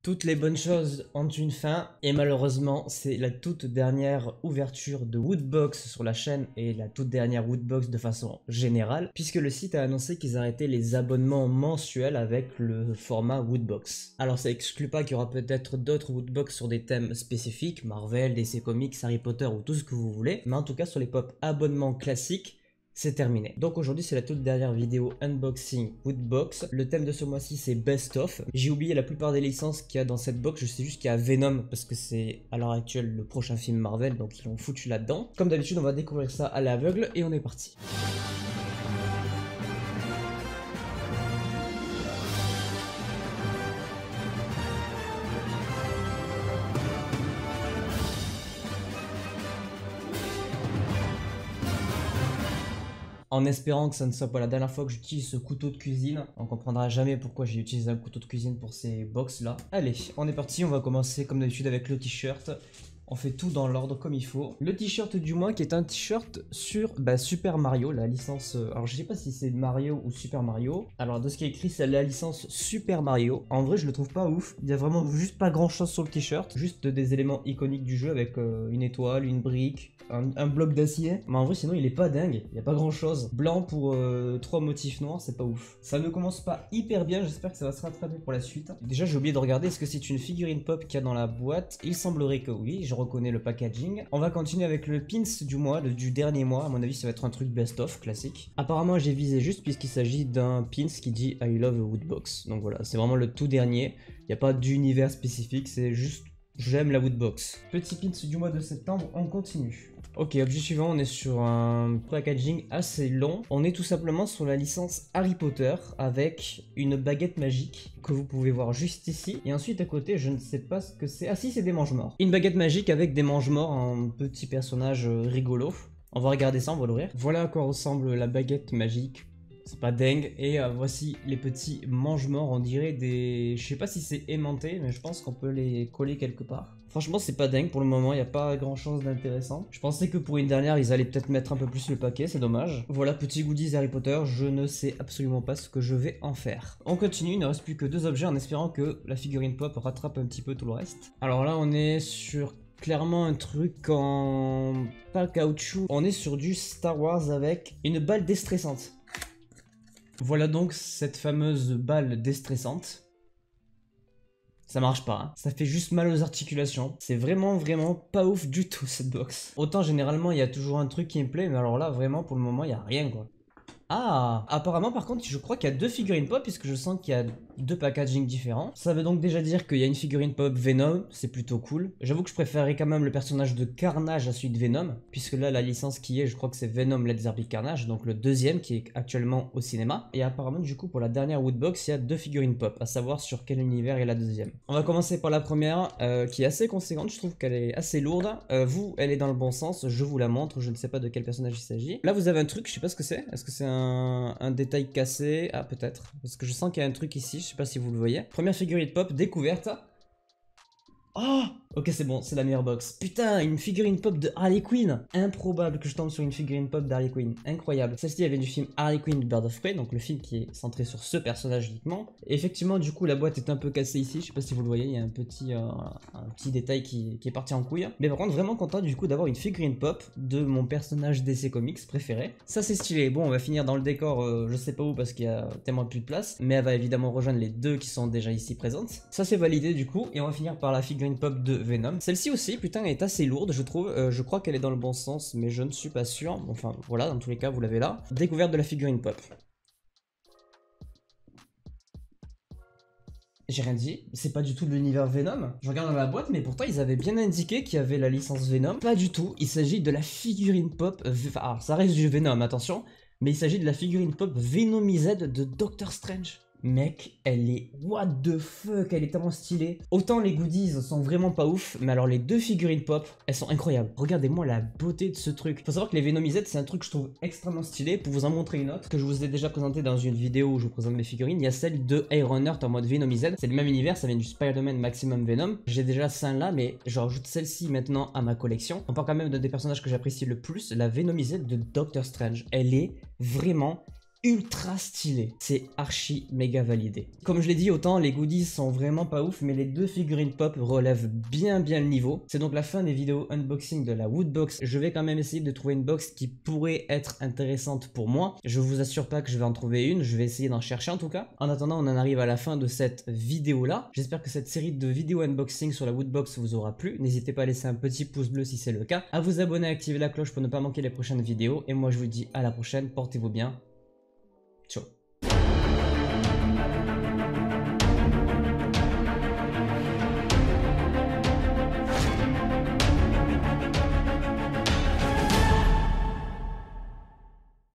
Toutes les bonnes choses ont une fin et malheureusement c'est la toute dernière ouverture de Woodbox sur la chaîne et la toute dernière Woodbox de façon générale puisque le site a annoncé qu'ils arrêtaient les abonnements mensuels avec le format Woodbox. Alors ça exclut pas qu'il y aura peut-être d'autres Woodbox sur des thèmes spécifiques, Marvel, DC Comics, Harry Potter ou tout ce que vous voulez, mais en tout cas sur les pop abonnements classiques, c'est terminé. Donc aujourd'hui c'est la toute dernière vidéo unboxing Woodbox. Le thème de ce mois-ci c'est Best of. J'ai oublié la plupart des licences qu'il y a dans cette box. Je sais juste qu'il y a Venom parce que c'est à l'heure actuelle le prochain film Marvel, donc ils l'ont foutu là-dedans. Comme d'habitude on va découvrir ça à l'aveugle et on est parti. En espérant que ça ne soit pas la dernière fois que j'utilise ce couteau de cuisine. On comprendra jamais pourquoi j'ai utilisé un couteau de cuisine pour ces box là. Allez, on est parti, on va commencer comme d'habitude avec le t-shirt. On fait tout dans l'ordre comme il faut. Le t-shirt du mois qui est un t-shirt sur Super Mario, la licence... alors je sais pas si c'est Mario ou Super Mario. Alors de ce qui est écrit c'est la licence Super Mario. En vrai je le trouve pas ouf. Il y a vraiment juste pas grand chose sur le t-shirt. Juste des éléments iconiques du jeu avec une étoile, une brique, un bloc d'acier. Mais en vrai sinon il est pas dingue. Il y a pas grand chose. Blanc pour 3 motifs noirs, c'est pas ouf. Ça ne commence pas hyper bien. J'espère que ça va se rattraper pour la suite. Déjà j'ai oublié de regarder est-ce que c'est une figurine pop qu'il y a dans la boîte. Il semblerait que oui. Je reconnais le packaging. On va continuer avec le pins du mois, du dernier mois. À mon avis, ça va être un truc best-of classique. Apparemment, j'ai visé juste puisqu'il s'agit d'un pins qui dit I love Woodbox. Donc voilà, c'est vraiment le tout dernier. Il n'y a pas d'univers spécifique, c'est juste j'aime la Woodbox. Petit pins du mois de septembre, on continue. Ok, objet suivant, on est sur un packaging assez long. On est tout simplement sur la licence Harry Potter avec une baguette magique que vous pouvez voir juste ici. Et ensuite à côté, je ne sais pas ce que c'est. Ah si, c'est des mange-morts. Une baguette magique avec des mange-morts, un petit personnage rigolo. On va regarder ça, on va l'ouvrir. Voilà à quoi ressemble la baguette magique. C'est pas dingue. Et voici les petits mange-morts, on dirait des... Je sais pas si c'est aimanté, mais je pense qu'on peut les coller quelque part. Franchement, c'est pas dingue pour le moment, il n'y a pas grand chose d'intéressant. Je pensais que pour une dernière, ils allaient peut-être mettre un peu plus le paquet, c'est dommage. Voilà, petit goodies Harry Potter, je ne sais absolument pas ce que je vais en faire. On continue, il ne reste plus que 2 objets en espérant que la figurine pop rattrape un petit peu tout le reste. Alors là, on est sur... clairement un truc en... pas caoutchouc. On est sur du Star Wars avec une balle déstressante. Voilà donc cette fameuse balle déstressante. Ça marche pas, hein. Ça fait juste mal aux articulations. C'est vraiment pas ouf du tout cette box. Autant généralement il y a toujours un truc qui me plaît, mais alors là vraiment pour le moment il n'y a rien quoi. Ah, apparemment par contre je crois qu'il y a 2 figurines pop puisque je sens qu'il y a 2 packaging différents. Ça veut donc déjà dire qu'il y a une figurine pop Venom, c'est plutôt cool. J'avoue que je préférerais quand même le personnage de Carnage à celui de Venom, puisque là la licence qui est, je crois que c'est Venom Let's Be Carnage, donc le deuxième qui est actuellement au cinéma. Et apparemment du coup pour la dernière Woodbox il y a 2 figurines pop, à savoir sur quel univers est la deuxième. On va commencer par la première qui est assez conséquente, je trouve qu'elle est assez lourde. Vous, elle est dans le bon sens, je vous la montre, je ne sais pas de quel personnage il s'agit. Là vous avez un truc, je sais pas ce que c'est, est-ce que c'est un détail cassé? Ah peut-être, parce que je sens qu'il y a un truc ici, je sais pas si vous le voyez. Première figurine pop découverte. Oh, ok c'est bon, c'est la meilleure box. Putain, une figurine pop de Harley Quinn. Improbable que je tombe sur une figurine pop d'Harley Quinn. Incroyable. Celle-ci avait du film Harley Quinn Bird of Prey, donc le film qui est centré sur ce personnage uniquement. Et effectivement, du coup, la boîte est un peu cassée ici. Je sais pas si vous le voyez, il y a un petit détail qui est parti en couille. Mais par contre, vraiment content du coup d'avoir une figurine pop de mon personnage DC Comics préféré. Ça c'est stylé. Bon, on va finir dans le décor, je sais pas où parce qu'il y a tellement plus de place. Mais elle va évidemment rejoindre les 2 qui sont déjà ici présentes. Ça c'est validé du coup. Et on va finir par la figurine pop de Venom. Celle-ci aussi, putain, est assez lourde, je trouve. Je crois qu'elle est dans le bon sens, mais je ne suis pas sûr. Enfin, voilà, dans tous les cas, vous l'avez là. Découverte de la figurine pop. J'ai rien dit, c'est pas du tout de l'univers Venom. Je regarde dans la boîte, mais pourtant ils avaient bien indiqué qu'il y avait la licence Venom. Pas du tout, il s'agit de la figurine pop... Alors, ça reste du Venom, attention. Mais il s'agit de la figurine pop Venomized de Doctor Strange. Mec, elle est what the fuck, elle est tellement stylée. Autant les goodies sont vraiment pas ouf, mais alors les 2 figurines pop, elles sont incroyables. Regardez-moi la beauté de ce truc. Faut savoir que les Venomized, c'est un truc que je trouve extrêmement stylé. Pour vous en montrer une autre, que je vous ai déjà présenté dans une vidéo où je vous présente mes figurines, il y a celle de Ironheart en mode Venomized. C'est le même univers, ça vient du Spider-Man Maximum Venom. J'ai déjà celle-là, mais je rajoute celle-ci maintenant à ma collection. On parle quand même d'un des personnages que j'apprécie le plus, la Venomized de Doctor Strange. Elle est vraiment ultra stylé. C'est archi méga validé. Comme je l'ai dit, autant les goodies sont vraiment pas ouf, mais les deux figurines pop relèvent bien le niveau. C'est donc la fin des vidéos unboxing de la Woodbox. Je vais quand même essayer de trouver une box qui pourrait être intéressante pour moi. Je vous assure pas que je vais en trouver une, je vais essayer d'en chercher en tout cas. En attendant, on en arrive à la fin de cette vidéo là. J'espère que cette série de vidéos unboxing sur la Woodbox vous aura plu. N'hésitez pas à laisser un petit pouce bleu si c'est le cas, à vous abonner, à activer la cloche pour ne pas manquer les prochaines vidéos. Et moi je vous dis à la prochaine, portez-vous bien. Ciao.